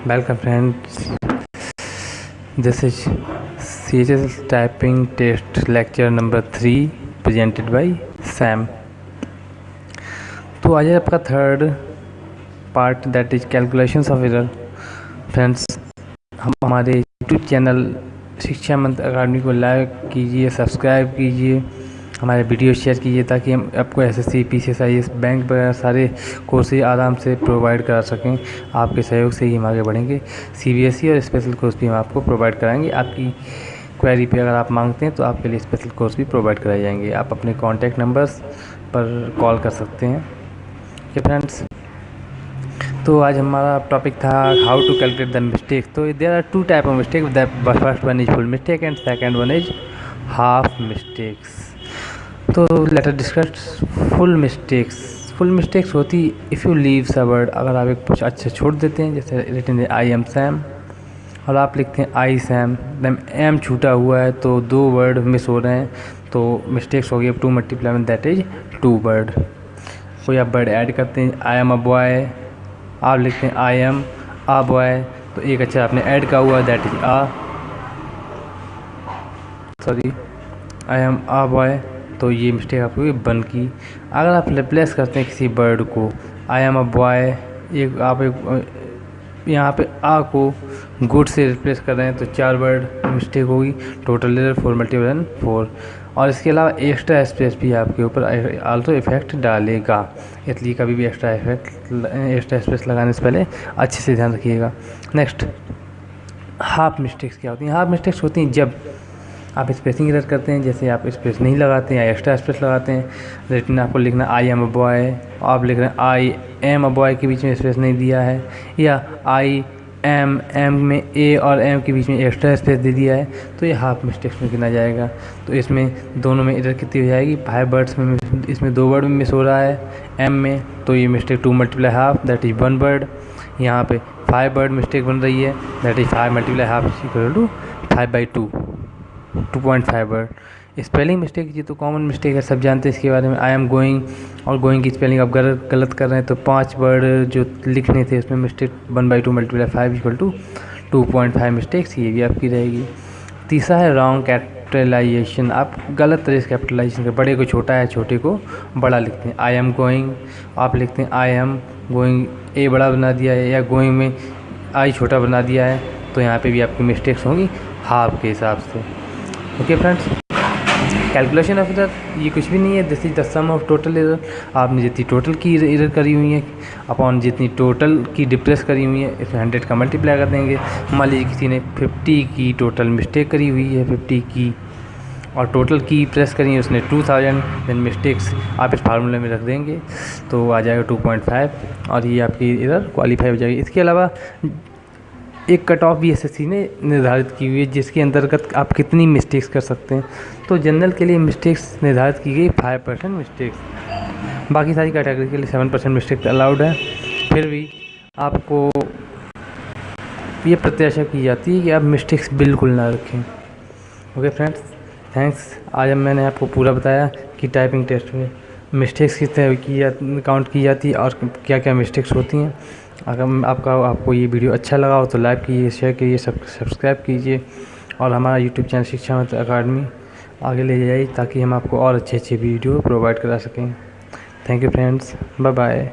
Welcome friends, this is CHS typing test lecture number 3 presented by Sam। तो आज है आपका third part that is calculations of error. Friends, हम हमारे YouTube channel शिक्षा मंत्र अकादमी को लाइक कीजिए, सब्सक्राइब कीजिए, हमारे वीडियो शेयर कीजिए ताकि हम आपको एसएससी, पीसीएस, बैंक वगैरह सारे कोर्सेज आराम से प्रोवाइड करा सकें। आपके सहयोग से ही हम आगे बढ़ेंगे। सीबीएसई और स्पेशल कोर्स भी हम आपको प्रोवाइड कराएंगे। आपकी क्वेरी पे अगर आप मांगते हैं तो आपके लिए स्पेशल कोर्स भी प्रोवाइड कराए जाएंगे। आप अपने कॉन्टैक्ट नंबर्स पर कॉल कर सकते हैं। ओके फ्रेंड्स, तो आज हमारा टॉपिक था how to calculate the mistake. तो there are two type of mistake, the first one is full mistake and second one is half mistakes. तो let us discuss full mistakes. Full mistakes होती if you leave a word, अगर आप एक कुछ अच्छे छोड़ देते हैं, जैसे रिटन आई एम सैम और आप लिखते हैं आई सैम, देन एम छूटा हुआ है तो 2 वर्ड मिस हो रहे हैं, तो मिस्टेक्स हो गई। 2 मल्टीप्लाई में दैट इज 2 वर्ड। कोई आप वर्ड ऐड करते हैं, आई एम अ बॉय, आप लिखते हैं आई एम अ बॉय, तो एक अच्छा आपने ऐड का हुआ that is I am a boy, तो ये मिस्टेक आपको बन की। अगर आप रिप्लेस करते हैं किसी वर्ड को, आई एम अ बॉय, एक आप यहाँ पे आ को गुड से रिप्लेस कर रहे हैं तो 4 वर्ड मिस्टेक होगी। Total error 4 multiply 4। और इसके अलावा एक्स्ट्रा स्पेस भी आपके ऊपर आल्सो इफेक्ट डालेगा, इसलिए कभी भी एक्स्ट्रा स्पेस लगाने से पहले अच्छे से ध्यान रखिएगा। नेक्स्ट, हाफ मिस्टेक्स क्या होती हैं? हाफ मिस्टेक्स होती हैं जब आप स्पेसिंग एरर करते हैं, जैसे आप स्पेस नहीं लगाते हैं या एक्स्ट्रा स्पेस लगाते हैं। रिटन आपको लिखना आई एम अ बॉय, आप लिख रहे हैं आई एम अ बॉय के बीच में स्पेस नहीं दिया है, या आई एम में ए और एम के बीच में एक्स्ट्रा स्पेस दे दिया है, तो ये हाफ मिस्टेक्स में गिना जाएगा। तो इसमें दोनों में एरर कितनी हो जाएगी? 5 वर्ड्स में, इसमें 2 वर्ड में मिस हो रहा है एम में, तो ये mistake 2 multiply half that is 1 word. यहाँ पे 5 वर्ड मिस्टेक बन रही है that is 5 multiply half equal to 5/2, 2.5 word. Spelling mistake ये तो कॉमन मिस्टेक है, सब जानते हैं इसके बारे में। आई एम गोइंग और गोइंग की स्पेलिंग आप गलत कर रहे हैं, तो 5 वर्ड जो लिखने थे उसमें mistake 1/2 multiply 5 equal to 2.5 mistakes, ये भी आपकी रहेगी। तीसरा है रॉन्ग कैपिटलाइजेशन, आप गलत तरीके से कैपिटलाइजेशन कर, बड़े को छोटा है, छोटे को बड़ा लिखते हैं। आई एम गोइंग, आप लिखते हैं आई एम गोइंग, ए बड़ा बना दिया है, या गोइंग में आई छोटा बना दिया है, तो यहाँ पे भी आपकी मिस्टेक्स होंगी हाफ के हिसाब से। Okay friends, calculation of error ये कुछ भी नहीं है, this is the sum of total error. आपने जितनी टोटल की एरर करी हुई है अपॉन जितनी टोटल की डिप्रेस करी हुई है, इसमें 100 का मल्टीप्लाई कर देंगे। मान लीजिए किसी ने 50 की टोटल मिस्टेक करी हुई है, 50 की, और टोटल की प्रेस करी है उसने 2000, देन मिस्टेक्स आप इस फार्मूले में रख देंगे तो आ जाएगा 2.5 और ये आपकी एरर क्वालिफाई हो जाएगी। इसके अलावा एक कट ऑफ भी एसएससी ने निर्धारित की हुई है जिसके अंतर्गत आप कितनी मिस्टेक्स कर सकते हैं। तो जनरल के लिए मिस्टेक्स निर्धारित की गई 5% मिस्टेक्स, बाकी सारी कैटेगरी के लिए 7% मिस्टेक्स अलाउड है। फिर भी आपको ये प्रत्याशा की जाती है कि आप मिस्टेक्स बिल्कुल ना रखें। Okay friends, thanks. आज मैंने आपको पूरा बताया कि टाइपिंग टेस्ट में मिस्टेक्स किस तरह की काउंट की जाती है और क्या क्या मिस्टेक्स होती हैं। अगर आपको ये वीडियो अच्छा लगा हो तो लाइक कीजिए, शेयर कीजिए, सब्सक्राइब कीजिए और हमारा यूट्यूब चैनल शिक्षा मंत्र अकादमी आगे ले जाइए ताकि हम आपको और अच्छे वीडियो प्रोवाइड करा सकें। Thank you friends, bye bye.